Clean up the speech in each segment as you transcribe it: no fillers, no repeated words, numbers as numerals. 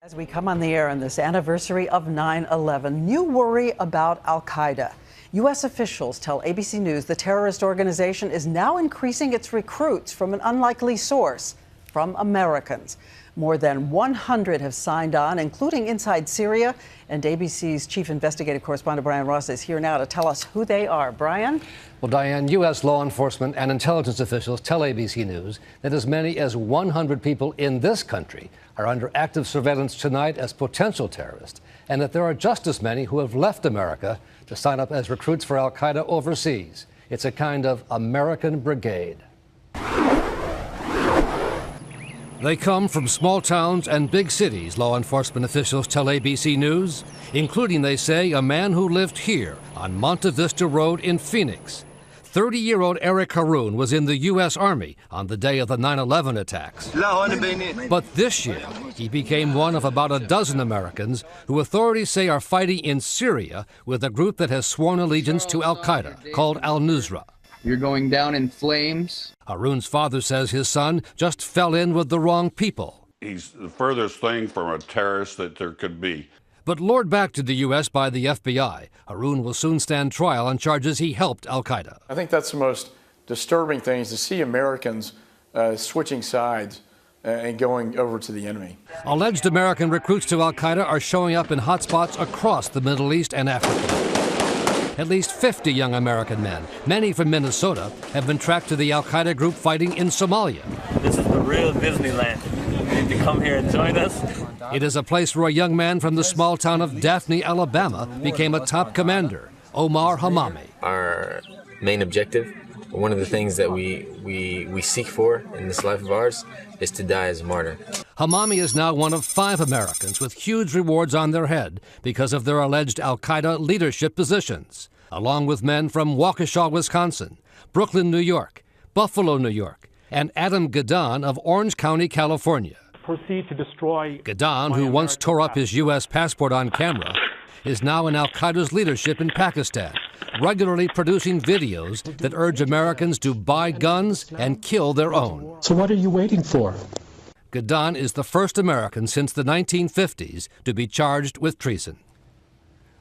As we come on the air on this anniversary of 9/11, new worry about al-Qaeda. U.S. officials tell ABC News the terrorist organization is now increasing its recruits from an unlikely source, from Americans. More than 100 have signed on, including inside Syria. And ABC's chief investigative correspondent Brian Ross is here now to tell us who they are. Brian? Well, Diane, U.S. law enforcement and intelligence officials tell ABC News that as many as 100 people in this country are under active surveillance tonight as potential terrorists, and that there are just as many who have left America to sign up as recruits for al-Qaeda overseas. It's a kind of American brigade. They come from small towns and big cities, law enforcement officials tell ABC News, including, they say, a man who lived here on Monte Vista Road in Phoenix. 30-year-old Eric Haroun was in the U.S. Army on the day of the 9/11 attacks. But this year, he became one of about a dozen Americans who authorities say are fighting in Syria with a group that has sworn allegiance to al-Qaeda, called al-Nusra. You're going down in flames. Haroun's father says his son just fell in with the wrong people. He's the furthest thing from a terrorist that there could be. But lured back to the U.S. by the FBI, Haroun will soon stand trial on charges he helped al-Qaeda. I think that's the most disturbing thing, is to see Americans switching sides and going over to the enemy. Alleged American recruits to al-Qaeda are showing up in hotspots across the Middle East and Africa. At least 50 young American men, many from Minnesota, have been tracked to the al-Qaeda group fighting in Somalia. This is the real Disneyland. You need to come here and join us. It is a place where a young man from the small town of Daphne, Alabama, became a top commander, Omar Hamami. Our main objective, one of the things that we seek for in this life of ours, is to die as a martyr. Hamami is now one of 5 Americans with huge rewards on their head because of their alleged al-Qaeda leadership positions, along with men from Waukesha, Wisconsin, Brooklyn, New York, Buffalo, New York, and Adam Gadon of Orange County, California. Proceed to destroy. Gadon, who once tore up his U.S. passport on camera, is now in al-Qaeda's leadership in Pakistan, regularly producing videos that urge Americans to buy guns and kill their own. So what are you waiting for? Gadon is the first American since the 1950s to be charged with treason.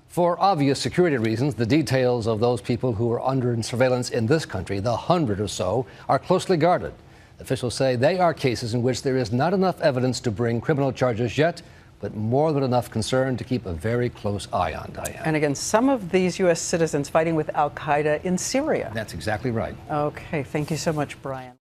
For obvious security reasons, the details of those people who are under surveillance in this country, the 100 or so, are closely guarded. Officials say they are cases in which there is not enough evidence to bring criminal charges yet, but more than enough concern to keep a very close eye on, Diane. And again, some of these U.S. citizens fighting with al-Qaeda in Syria. That's exactly right. Okay, thank you so much, Brian.